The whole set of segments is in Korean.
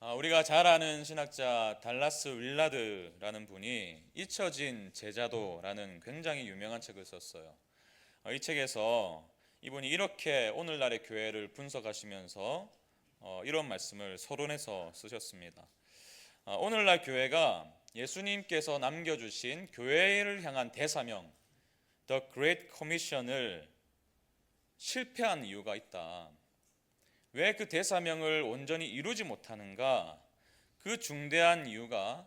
우리가 잘 아는 신학자 달라스 윌라드라는 분이 잊혀진 제자도라는 굉장히 유명한 책을 썼어요. 이 책에서 이분이 이렇게 오늘날의 교회를 분석하시면서 이런 말씀을 서론해서 쓰셨습니다. 오늘날 교회가 예수님께서 남겨주신 교회를 향한 대사명, The Great Commission을 실패한 이유가 있다. 왜 그 대사명을 온전히 이루지 못하는가? 그 중대한 이유가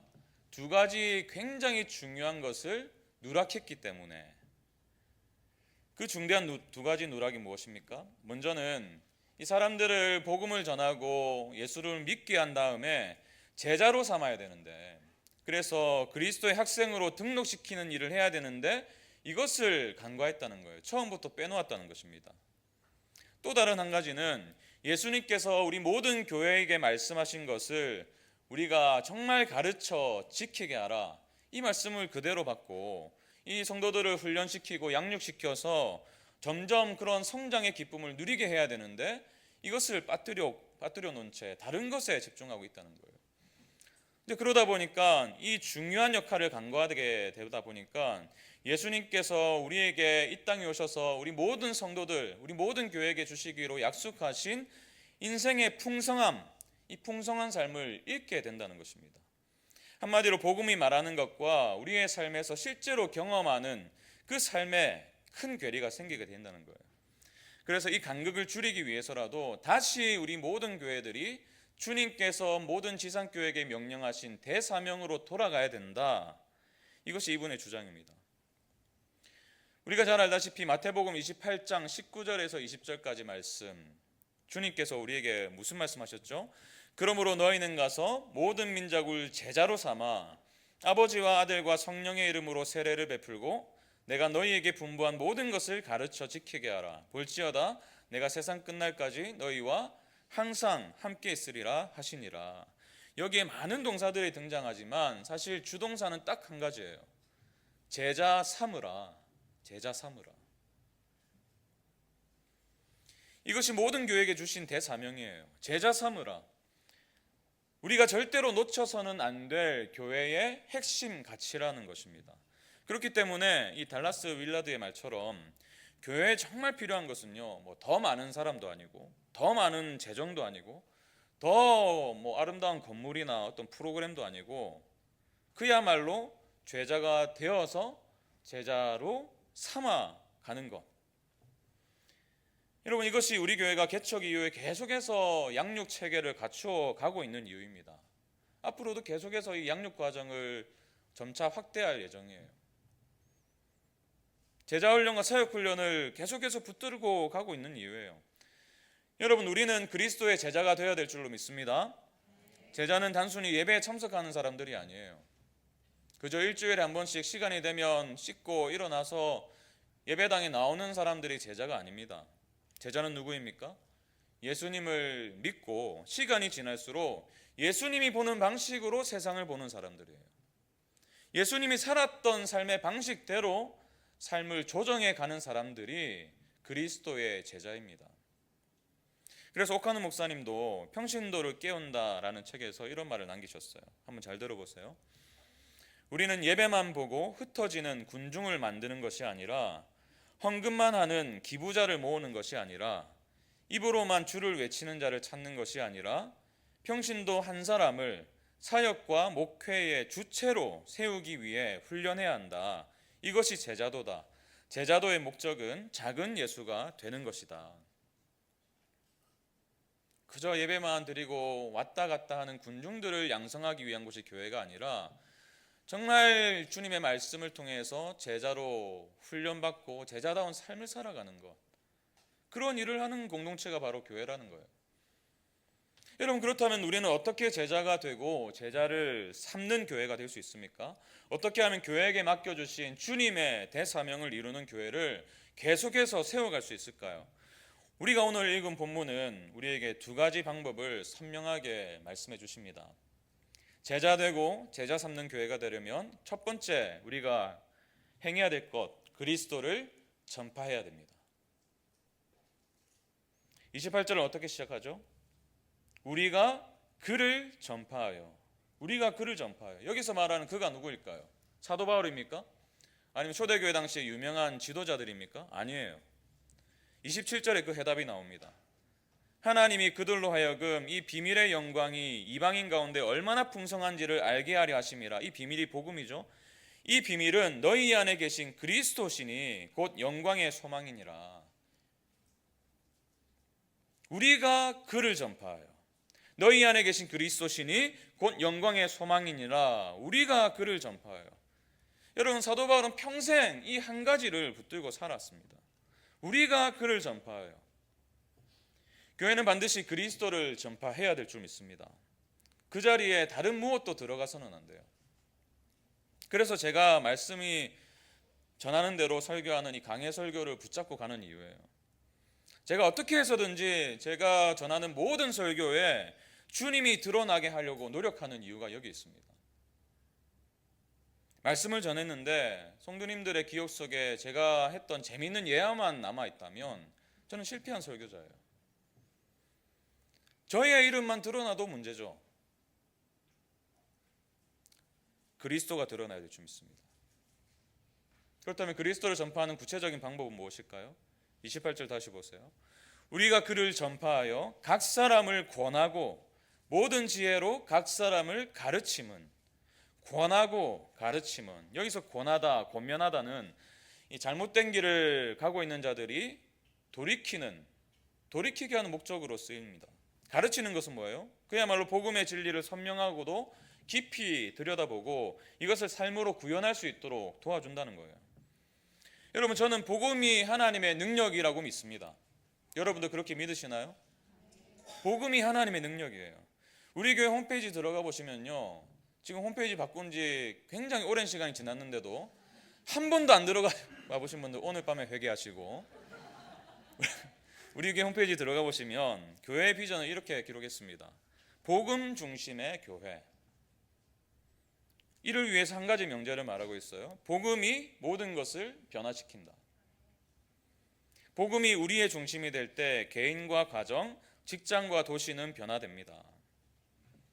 두 가지 굉장히 중요한 것을 누락했기 때문에. 그 중대한 두 가지 누락이 무엇입니까? 먼저는 이 사람들을 복음을 전하고 예수를 믿게 한 다음에 제자로 삼아야 되는데, 그래서 그리스도의 학생으로 등록시키는 일을 해야 되는데 이것을 간과했다는 거예요. 처음부터 빼놓았다는 것입니다. 또 다른 한 가지는 예수님께서 우리 모든 교회에게 말씀하신 것을 우리가 정말 가르쳐 지키게 하라, 이 말씀을 그대로 받고 이 성도들을 훈련시키고 양육시켜서 점점 그런 성장의 기쁨을 누리게 해야 되는데 이것을 빠뜨려 놓은 채 다른 것에 집중하고 있다는 거예요. 근데 그러다 보니까 이 중요한 역할을 간과하게 되다 보니까 예수님께서 우리에게 이 땅에 오셔서 우리 모든 성도들, 우리 모든 교회에게 주시기로 약속하신 인생의 풍성함, 이 풍성한 삶을 잃게 된다는 것입니다. 한마디로 복음이 말하는 것과 우리의 삶에서 실제로 경험하는 그 삶에 큰 괴리가 생기게 된다는 거예요. 그래서 이 간극을 줄이기 위해서라도 다시 우리 모든 교회들이 주님께서 모든 지상교회에게 명령하신 대사명으로 돌아가야 된다. 이것이 이분의 주장입니다. 우리가 잘 알다시피 마태복음 28장 19절에서 20절까지 말씀, 주님께서 우리에게 무슨 말씀하셨죠? 그러므로 너희는 가서 모든 민족을 제자로 삼아 아버지와 아들과 성령의 이름으로 세례를 베풀고 내가 너희에게 분부한 모든 것을 가르쳐 지키게 하라. 볼지어다 내가 세상 끝날까지 너희와 항상 함께 있으리라 하시니라. 여기에 많은 동사들이 등장하지만 사실 주동사는 딱 한 가지예요. 제자 삼으라. 제자 삼으라. 이것이 모든 교회에게 주신 대사명이에요. 제자 삼으라. 우리가 절대로 놓쳐서는 안 될 교회의 핵심 가치라는 것입니다. 그렇기 때문에 이 달라스 윌라드의 말처럼 교회에 정말 필요한 것은요, 더 많은 사람도 아니고 더 많은 재정도 아니고 더 아름다운 건물이나 어떤 프로그램도 아니고 그야말로 제자가 되어서 제자로 삼아가는 것. 여러분, 이것이 우리 교회가 개척 이후에 계속해서 양육 체계를 갖추어 가고 있는 이유입니다. 앞으로도 계속해서 이 양육 과정을 점차 확대할 예정이에요. 제자훈련과 사역훈련을 계속해서 붙들고 가고 있는 이유예요. 여러분, 우리는 그리스도의 제자가 되어야 될 줄로 믿습니다. 제자는 단순히 예배에 참석하는 사람들이 아니에요. 그저 일주일에 한 번씩 시간이 되면 씻고 일어나서 예배당에 나오는 사람들이 제자가 아닙니다. 제자는 누구입니까? 예수님을 믿고 시간이 지날수록 예수님이 보는 방식으로 세상을 보는 사람들이에요. 예수님이 살았던 삶의 방식대로 삶을 조정해 가는 사람들이 그리스도의 제자입니다. 그래서 오카누 목사님도 평신도를 깨운다라는 책에서 이런 말을 남기셨어요. 한번 잘 들어보세요. 우리는 예배만 보고 흩어지는 군중을 만드는 것이 아니라, 헌금만 하는 기부자를 모으는 것이 아니라, 입으로만 주를 외치는 자를 찾는 것이 아니라 평신도 한 사람을 사역과 목회의 주체로 세우기 위해 훈련해야 한다. 이것이 제자도다. 제자도의 목적은 작은 예수가 되는 것이다. 그저 예배만 드리고 왔다 갔다 하는 군중들을 양성하기 위한 곳이 교회가 아니라 정말 주님의 말씀을 통해서 제자로 훈련받고 제자다운 삶을 살아가는 것, 그런 일을 하는 공동체가 바로 교회라는 거예요. 여러분, 그렇다면 우리는 어떻게 제자가 되고 제자를 삼는 교회가 될 수 있습니까? 어떻게 하면 교회에게 맡겨주신 주님의 대사명을 이루는 교회를 계속해서 세워갈 수 있을까요? 우리가 오늘 읽은 본문은 우리에게 두 가지 방법을 선명하게 말씀해 주십니다. 제자 되고 제자 삼는 교회가 되려면 첫 번째 우리가 행해야 될 것, 그리스도를 전파해야 됩니다. 28절은 어떻게 시작하죠? 우리가 그를 전파하여. 우리가 그를 전파하여. 여기서 말하는 그가 누구일까요? 사도 바울입니까? 아니면 초대교회 당시에 유명한 지도자들입니까? 아니에요. 27절에 그 해답이 나옵니다. 하나님이 그들로 하여금 이 비밀의 영광이 이방인 가운데 얼마나 풍성한지를 알게 하려 하심이라. 이 비밀이 복음이죠. 이 비밀은 너희 안에 계신 그리스도시니 곧 영광의 소망이니라. 우리가 그를 전파하여. 너희 안에 계신 그리스도시니 곧 영광의 소망이니라. 우리가 그를 전파하여. 여러분, 사도 바울은 평생 이 한 가지를 붙들고 살았습니다. 우리가 그를 전파하여. 교회는 반드시 그리스도를 전파해야 될 줄 믿습니다. 그 자리에 다른 무엇도 들어가서는 안 돼요. 그래서 제가 말씀이 전하는 대로 설교하는 이 강해 설교를 붙잡고 가는 이유예요. 제가 어떻게 해서든지 제가 전하는 모든 설교에 주님이 드러나게 하려고 노력하는 이유가 여기 있습니다. 말씀을 전했는데 성도님들의 기억 속에 제가 했던 재미있는 예화만 남아있다면 저는 실패한 설교자예요. 저의 이름만 드러나도 문제죠. 그리스도가 드러나야 될 줄 믿습니다. 그렇다면 그리스도를 전파하는 구체적인 방법은 무엇일까요? 28절 다시 보세요. 우리가 그를 전파하여 각 사람을 권하고 모든 지혜로 각 사람을 가르침은. 권하고 가르침은. 여기서 권하다, 권면하다는 이 잘못된 길을 가고 있는 자들이 돌이키게 하는 목적으로 쓰입니다. 가르치는 것은 뭐예요? 그야말로 복음의 진리를 선명하고도 깊이 들여다보고 이것을 삶으로 구현할 수 있도록 도와준다는 거예요. 여러분, 저는 복음이 하나님의 능력이라고 믿습니다. 여러분도 그렇게 믿으시나요? 복음이 하나님의 능력이에요. 우리 교회 홈페이지 들어가 보시면요, 지금 홈페이지 바꾼 지 굉장히 오랜 시간이 지났는데도 한 번도 안 들어가 보신 분들 오늘 밤에 회개하시고, 우리 교회 홈페이지 들어가 보시면 교회의 비전을 이렇게 기록했습니다. 복음 중심의 교회. 이를 위해서 한 가지 명제를 말하고 있어요. 복음이 모든 것을 변화시킨다. 복음이 우리의 중심이 될 때 개인과 가정, 직장과 도시는 변화됩니다.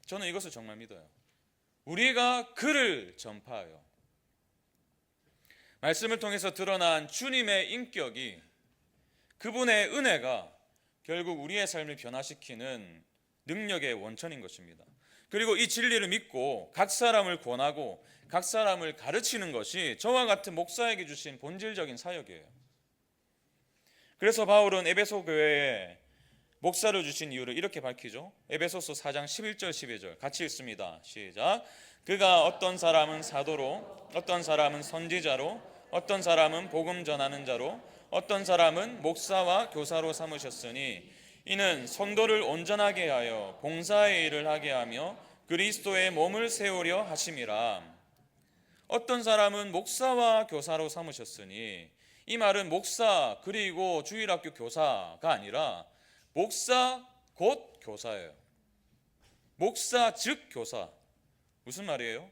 저는 이것을 정말 믿어요. 우리가 그를 전파하여. 말씀을 통해서 드러난 주님의 인격이, 그분의 은혜가 결국 우리의 삶을 변화시키는 능력의 원천인 것입니다. 그리고 이 진리를 믿고 각 사람을 권하고 각 사람을 가르치는 것이 저와 같은 목사에게 주신 본질적인 사역이에요. 그래서 바울은 에베소 교회에 목사를 주신 이유를 이렇게 밝히죠. 에베소서 4장 11절 12절 같이 읽습니다. 시작. 그가 어떤 사람은 사도로, 어떤 사람은 선지자로, 어떤 사람은 복음 전하는 자로, 어떤 사람은 목사와 교사로 삼으셨으니 이는 성도를 온전하게 하여 봉사의 일을 하게 하며 그리스도의 몸을 세우려 하심이라. 어떤 사람은 목사와 교사로 삼으셨으니, 이 말은 목사 그리고 주일학교 교사가 아니라 목사 곧 교사예요. 목사 즉 교사. 무슨 말이에요?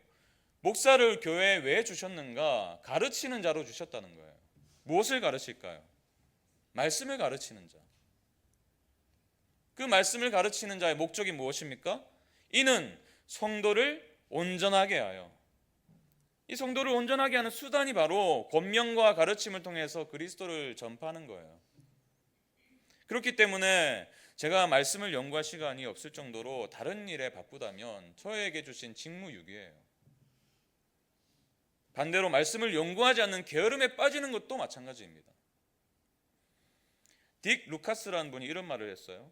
목사를 교회에 왜 주셨는가? 가르치는 자로 주셨다는 거예요. 무엇을 가르칠까요? 말씀을 가르치는 자. 그 말씀을 가르치는 자의 목적이 무엇입니까? 이는 성도를 온전하게 하여. 이 성도를 온전하게 하는 수단이 바로 권면과 가르침을 통해서 그리스도를 전파하는 거예요. 그렇기 때문에 제가 말씀을 연구할 시간이 없을 정도로 다른 일에 바쁘다면 저에게 주신 직무유기예요. 반대로 말씀을 연구하지 않는 게으름에 빠지는 것도 마찬가지입니다. 딕 루카스라는 분이 이런 말을 했어요.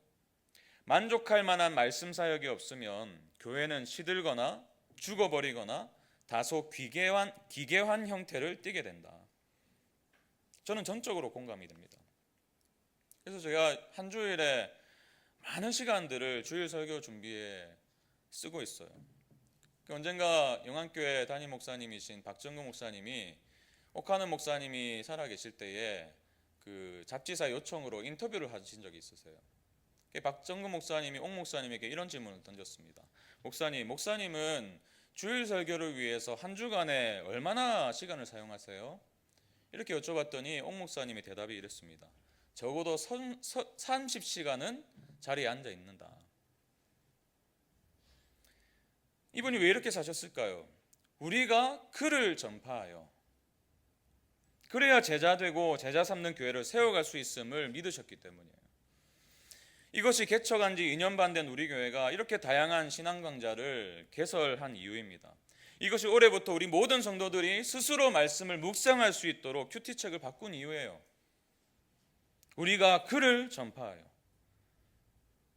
만족할 만한 말씀 사역이 없으면 교회는 시들거나 죽어버리거나 다소 기괴한 형태를 띠게 된다. 저는 전적으로 공감이 됩니다. 그래서 제가 한 주일에 많은 시간들을 주일 설교 준비에 쓰고 있어요. 언젠가 영안교회 담임 목사님이신 박정근 목사님이, 옥하는 목사님이 살아계실 때에 그 잡지사 요청으로 인터뷰를 하신 적이 있으세요. 박정근 목사님이 옥 목사님에게 이런 질문을 던졌습니다. 목사님은 주일 설교를 위해서 한 주간에 얼마나 시간을 사용하세요? 이렇게 여쭤봤더니 옥 목사님의 대답이 이랬습니다. 적어도 30시간은 자리에 앉아 있는다. 이분이 왜 이렇게 사셨을까요? 우리가 그를 전파하여 그래야 제자 되고 제자 삼는 교회를 세워갈 수 있음을 믿으셨기 때문이에요. 이것이 개척한 지 2년 반 된 우리 교회가 이렇게 다양한 신앙 강좌를 개설한 이유입니다. 이것이 올해부터 우리 모든 성도들이 스스로 말씀을 묵상할 수 있도록 큐티책을 바꾼 이유예요. 우리가 그를 전파하여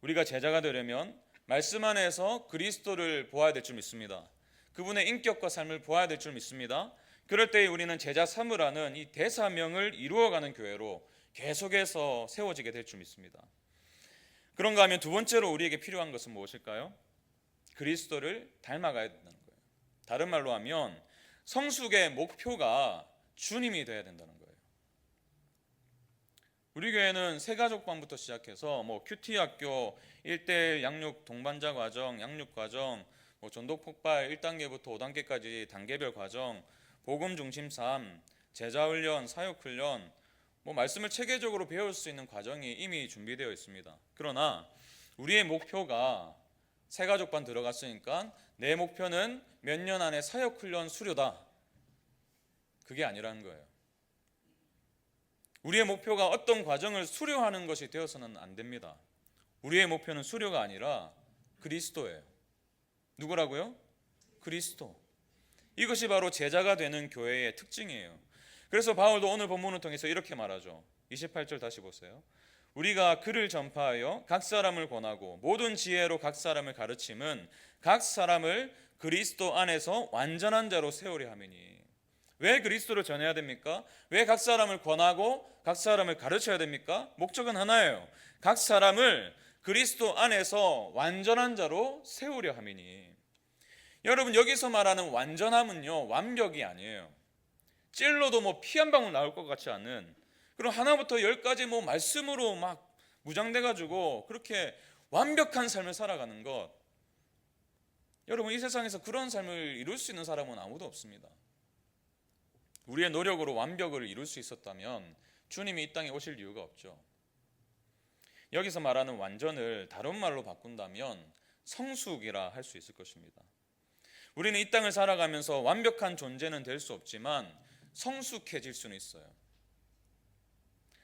우리가 제자가 되려면 말씀 안에서 그리스도를 보아야 될 줄 믿습니다. 그분의 인격과 삶을 보아야 될 줄 믿습니다. 그럴 때 우리는 제자 삼으라는 이 대사명을 이루어가는 교회로 계속해서 세워지게 될 줄 믿습니다. 그런가 하면 두 번째로 우리에게 필요한 것은 무엇일까요? 그리스도를 닮아가야 된다는 거예요. 다른 말로 하면 성숙의 목표가 주님이 되어야 된다는 거예요. 우리 교회는 세가족반부터 시작해서 큐티 학교, 1대1 양육 동반자 과정, 양육 과정, 전도 폭발 1단계부터 5단계까지 단계별 과정, 복음 중심 삶, 제자 훈련, 사역 훈련, 말씀을 체계적으로 배울 수 있는 과정이 이미 준비되어 있습니다. 그러나 우리의 목표가 세가족반 들어갔으니까 내 목표는 몇 년 안에 사역 훈련 수료다. 그게 아니라는 거예요. 우리의 목표가 어떤 과정을 수료하는 것이 되어서는 안 됩니다. 우리의 목표는 수료가 아니라 그리스도예요. 누구라고요? 그리스도. 이것이 바로 제자가 되는 교회의 특징이에요. 그래서 바울도 오늘 본문을 통해서 이렇게 말하죠. 28절 다시 보세요. 우리가 그를 전파하여 각 사람을 권하고 모든 지혜로 각 사람을 가르침은 각 사람을 그리스도 안에서 완전한 자로 세우려 함이니. 왜 그리스도를 전해야 됩니까? 왜 각 사람을 권하고 각 사람을 가르쳐야 됩니까? 목적은 하나예요. 각 사람을 그리스도 안에서 완전한 자로 세우려 함이니. 여러분, 여기서 말하는 완전함은요, 완벽이 아니에요. 찔러도 피 한 방울 나올 것 같지 않은, 그럼 하나부터 열까지 말씀으로 막 무장돼가지고 그렇게 완벽한 삶을 살아가는 것. 여러분, 이 세상에서 그런 삶을 이룰 수 있는 사람은 아무도 없습니다. 우리의 노력으로 완벽을 이룰 수 있었다면 주님이 이 땅에 오실 이유가 없죠. 여기서 말하는 완전을 다른 말로 바꾼다면 성숙이라 할 수 있을 것입니다. 우리는 이 땅을 살아가면서 완벽한 존재는 될 수 없지만 성숙해질 수는 있어요.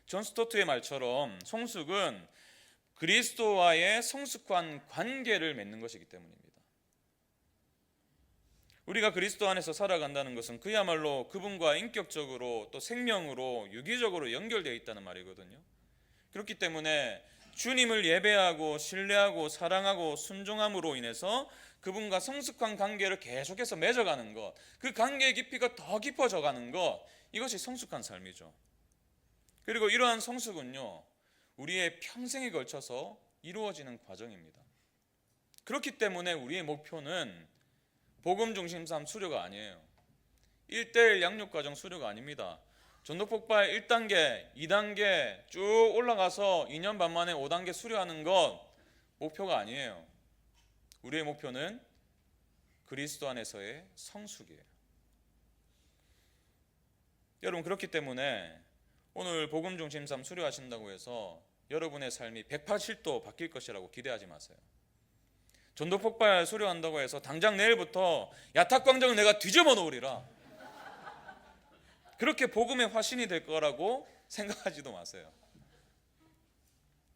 존 스토트의 말처럼 성숙은 그리스도와의 성숙한 관계를 맺는 것이기 때문입니다. 우리가 그리스도 안에서 살아간다는 것은 그야말로 그분과 인격적으로 또 생명으로 유기적으로 연결되어 있다는 말이거든요. 그렇기 때문에 주님을 예배하고 신뢰하고 사랑하고 순종함으로 인해서 그분과 성숙한 관계를 계속해서 맺어가는 것, 그 관계의 깊이가 더 깊어져 가는 것, 이것이 성숙한 삶이죠. 그리고 이러한 성숙은요, 우리의 평생에 걸쳐서 이루어지는 과정입니다. 그렇기 때문에 우리의 목표는 복음 중심 삶 수료가 아니에요. 1대1 양육과정 수료가 아닙니다. 전도폭발 1단계, 2단계 쭉 올라가서 2년 반 만에 5단계 수료하는 것 목표가 아니에요. 우리의 목표는 그리스도 안에서의 성숙이에요. 여러분, 그렇기 때문에 오늘 복음 중심 삶 수료하신다고 해서 여러분의 삶이 180도 바뀔 것이라고 기대하지 마세요. 전도폭발 수료한다고 해서 당장 내일부터 야탁광장을 내가 뒤집어 놓으리라, 그렇게 복음의 화신이 될 거라고 생각하지도 마세요.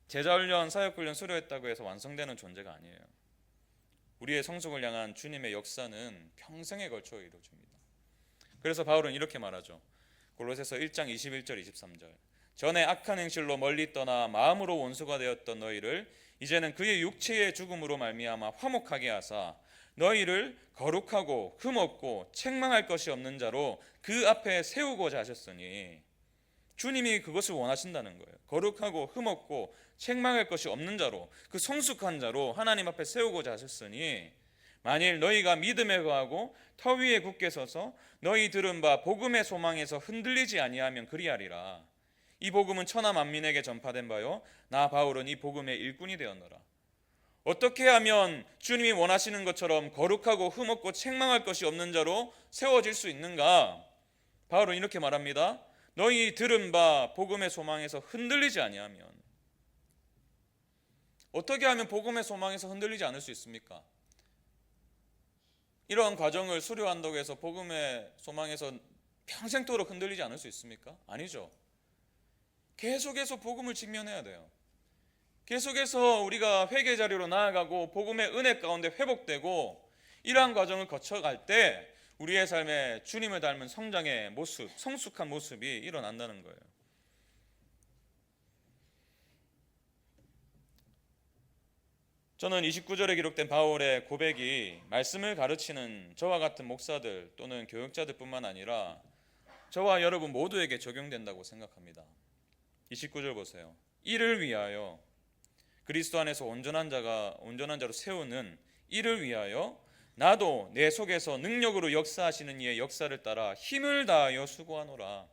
제자훈련, 사역훈련 수료했다고 해서 완성되는 존재가 아니에요. 우리의 성숙을 향한 주님의 역사는 평생에 걸쳐 이루어집니다. 그래서 바울은 이렇게 말하죠. 골로새서 1장 21절 23절. 전에 악한 행실로 멀리 떠나 마음으로 원수가 되었던 너희를 이제는 그의 육체의 죽음으로 말미암아 화목하게 하사 너희를 거룩하고 흠없고 책망할 것이 없는 자로 그 앞에 세우고자 하셨으니. 주님이 그것을 원하신다는 거예요. 거룩하고 흠없고 책망할 것이 없는 자로, 그 성숙한 자로 하나님 앞에 세우고자 하셨으니 만일 너희가 믿음에 거하고 터 위에 굳게 서서 너희 들은 바 복음의 소망에서 흔들리지 아니하면 그리하리라. 이 복음은 천하 만민에게 전파된 바요 나 바울은 이 복음의 일꾼이 되었노라. 어떻게 하면 주님이 원하시는 것처럼 거룩하고 흠없고 책망할 것이 없는 자로 세워질 수 있는가? 바울은 이렇게 말합니다. 너희 들은 바 복음의 소망에서 흔들리지 아니하면. 어떻게 하면 복음의 소망에서 흔들리지 않을 수 있습니까? 이러한 과정을 수료한다고 해서 복음의 소망에서 평생도록 흔들리지 않을 수 있습니까? 아니죠. 계속해서 복음을 직면해야 돼요. 계속해서 우리가 회개 자리로 나아가고 복음의 은혜 가운데 회복되고 이러한 과정을 거쳐갈 때 우리의 삶에 주님을 닮은 성장의 모습, 성숙한 모습이 일어난다는 거예요. 저는 29절에 기록된 바울의 고백이 말씀을 가르치는 저와 같은 목사들 또는 교육자들 뿐만 아니라 저와 여러분 모두에게 적용된다고 생각합니다. 29절 보세요. 이를 위하여 그리스도 안에서 온전한 자로 세우는 이를 위하여 나도 내 속에서 능력으로 역사하시는 이의 역사를 따라 힘을 다하여 수고하노라.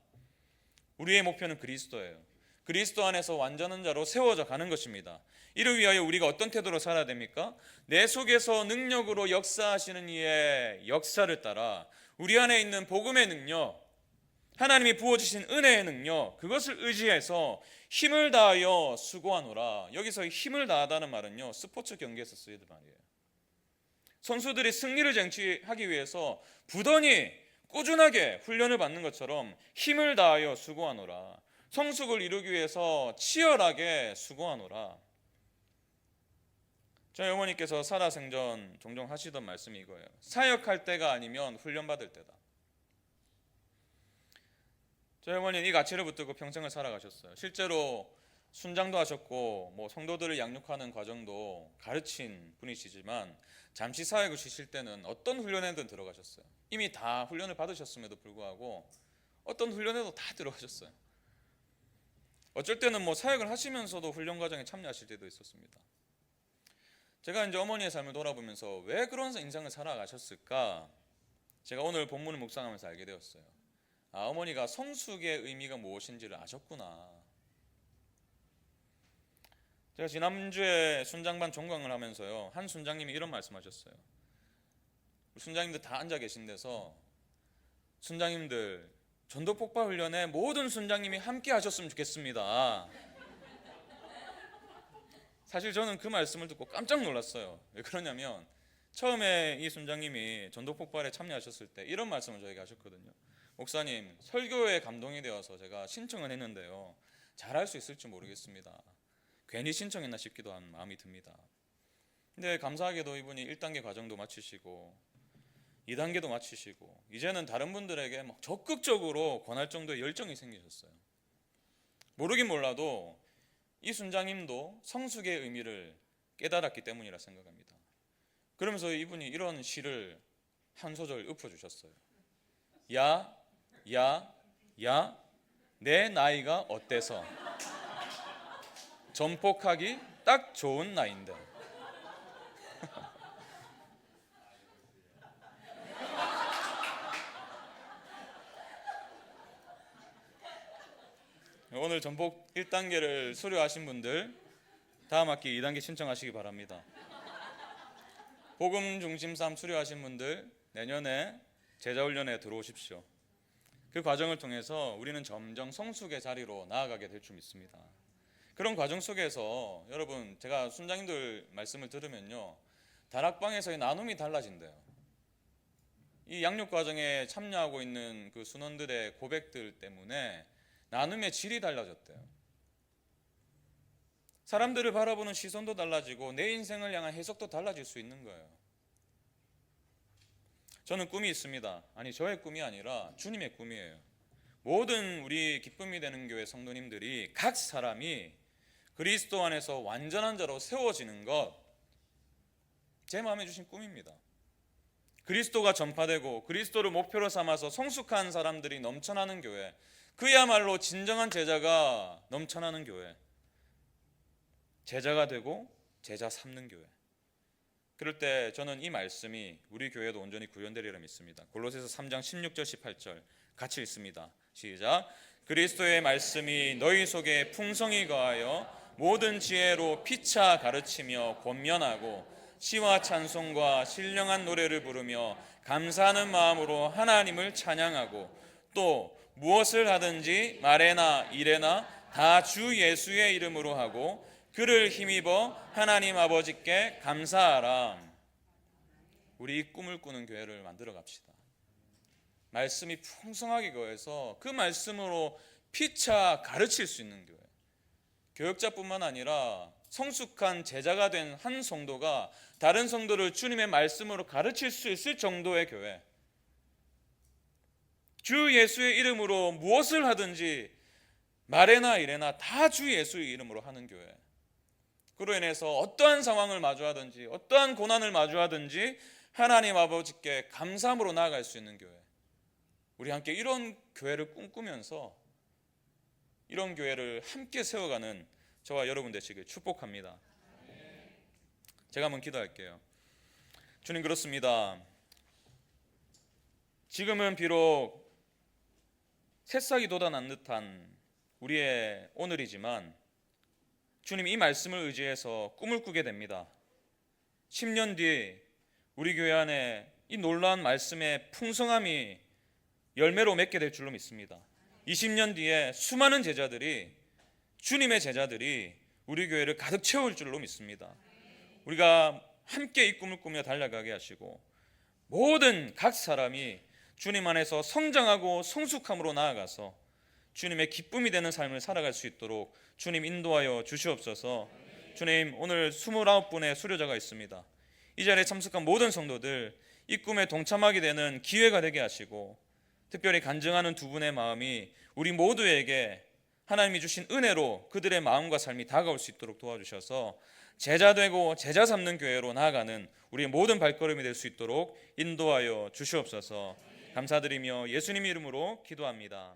우리의 목표는 그리스도예요. 그리스도 안에서 완전한 자로 세워져 가는 것입니다. 이를 위하여 우리가 어떤 태도로 살아야 됩니까? 내 속에서 능력으로 역사하시는 이의 역사를 따라 우리 안에 있는 복음의 능력, 하나님이 부어주신 은혜의 능력, 그것을 의지해서 힘을 다하여 수고하노라. 여기서 힘을 다하다는 말은요, 스포츠 경기에서 쓰이는 말이에요. 선수들이 승리를 쟁취하기 위해서 부단히 꾸준하게 훈련을 받는 것처럼 힘을 다하여 수고하노라. 성숙을 이루기 위해서 치열하게 수고하노라. 저희 어머니께서 살아생전 종종 하시던 말씀이 이거예요. 사역할 때가 아니면 훈련받을 때다. 저희 어머니는 이 가치를 붙들고 평생을 살아가셨어요. 실제로 순장도 하셨고 성도들을 양육하는 과정도 가르친 분이시지만 잠시 사역을 쉬실 때는 어떤 훈련에든 들어가셨어요. 이미 다 훈련을 받으셨음에도 불구하고 어떤 훈련에도 다 들어가셨어요. 어쩔 때는 사역을 하시면서도 훈련 과정에 참여하실 때도 있었습니다. 제가 이제 어머니의 삶을 돌아보면서 왜 그런 인생을 살아가셨을까? 제가 오늘 본문을 묵상하면서 알게 되었어요. 어머니가 성숙의 의미가 무엇인지를 아셨구나. 제가 지난주에 순장반 종강을 하면서요, 한 순장님이 이런 말씀하셨어요. 순장님들 다 앉아 계신 데서 순장님들 전도 폭발 훈련에 모든 순장님이 함께 하셨으면 좋겠습니다. 사실 저는 그 말씀을 듣고 깜짝 놀랐어요. 왜 그러냐면 처음에 이 순장님이 전도 폭발에 참여하셨을 때 이런 말씀을 저에게 하셨거든요. 목사님, 설교에 감동이 되어서 제가 신청을 했는데요, 잘할 수 있을지 모르겠습니다. 괜히 신청했나 싶기도 한 마음이 듭니다. 근데 감사하게도 이분이 1단계 과정도 마치시고 2단계도 마치시고 이제는 다른 분들에게 막 적극적으로 권할 정도의 열정이 생기셨어요. 모르긴 몰라도 이 순장님도 성숙의 의미를 깨달았기 때문이라 생각합니다. 그러면서 이분이 이런 시를 한 소절 읊어주셨어요. 야, 내 나이가 어때서 전폭하기 딱 좋은 나이인데. 오늘 전폭 1단계를 수료하신 분들 다음 학기 2단계 신청하시기 바랍니다. 복음 중심 삶 수료하신 분들 내년에 제자훈련에 들어오십시오. 그 과정을 통해서 우리는 점점 성숙의 자리로 나아가게 될 줄 믿습니다. 그런 과정 속에서 여러분, 제가 순장님들 말씀을 들으면요, 다락방에서의 나눔이 달라진대요. 이 양육 과정에 참여하고 있는 그 순원들의 고백들 때문에 나눔의 질이 달라졌대요. 사람들을 바라보는 시선도 달라지고 내 인생을 향한 해석도 달라질 수 있는 거예요. 저는 꿈이 있습니다. 아니, 저의 꿈이 아니라 주님의 꿈이에요. 모든 우리 기쁨이 되는 교회 성도님들이 각 사람이 그리스도 안에서 완전한 자로 세워지는 것, 제 마음에 주신 꿈입니다. 그리스도가 전파되고 그리스도를 목표로 삼아서 성숙한 사람들이 넘쳐나는 교회, 그야말로 진정한 제자가 넘쳐나는 교회, 제자가 되고 제자 삼는 교회. 그럴 때 저는 이 말씀이 우리 교회도 온전히 구현되리라 믿습니다. 골로새서 3장 16절 18절 같이 읽습니다. 시작. 그리스도의 말씀이 너희 속에 풍성히 거하여 모든 지혜로 피차 가르치며 권면하고 시와 찬송과 신령한 노래를 부르며 감사하는 마음으로 하나님을 찬양하고 또 무엇을 하든지 말에나 일에나 다 주 예수의 이름으로 하고 그를 힘입어 하나님 아버지께 감사하라. 우리 이 꿈을 꾸는 교회를 만들어 갑시다. 말씀이 풍성하게 거해서 그 말씀으로 피차 가르칠 수 있는 교회. 교역자뿐만 아니라 성숙한 제자가 된 한 성도가 다른 성도를 주님의 말씀으로 가르칠 수 있을 정도의 교회. 주 예수의 이름으로 무엇을 하든지 말에나 이래나 다 주 예수의 이름으로 하는 교회. 그로 인해서 어떠한 상황을 마주하든지 어떠한 고난을 마주하든지 하나님 아버지께 감사함으로 나아갈 수 있는 교회. 우리 함께 이런 교회를 꿈꾸면서 이런 교회를 함께 세워가는 저와 여러분 되시길 축복합니다. 제가 한번 기도할게요. 주님, 그렇습니다. 지금은 비록 새싹이 돋아난 듯한 우리의 오늘이지만 주님, 이 말씀을 의지해서 꿈을 꾸게 됩니다. 10년 뒤 우리 교회 안에 이 놀라운 말씀의 풍성함이 열매로 맺게 될 줄로 믿습니다. 20년 뒤에 수많은 제자들이, 주님의 제자들이 우리 교회를 가득 채울 줄로 믿습니다. 우리가 함께 이 꿈을 꾸며 달려가게 하시고 모든 각 사람이 주님 안에서 성장하고 성숙함으로 나아가서 주님의 기쁨이 되는 삶을 살아갈 수 있도록 주님 인도하여 주시옵소서. 주님, 오늘 29분의 수료자가 있습니다. 이 자리에 참석한 모든 성도들 이 꿈에 동참하게 되는 기회가 되게 하시고, 특별히 간증하는 두 분의 마음이 우리 모두에게 하나님이 주신 은혜로 그들의 마음과 삶이 다가올 수 있도록 도와주셔서 제자 되고 제자 삼는 교회로 나아가는 우리의 모든 발걸음이 될 수 있도록 인도하여 주시옵소서. 감사드리며 예수님 이름으로 기도합니다.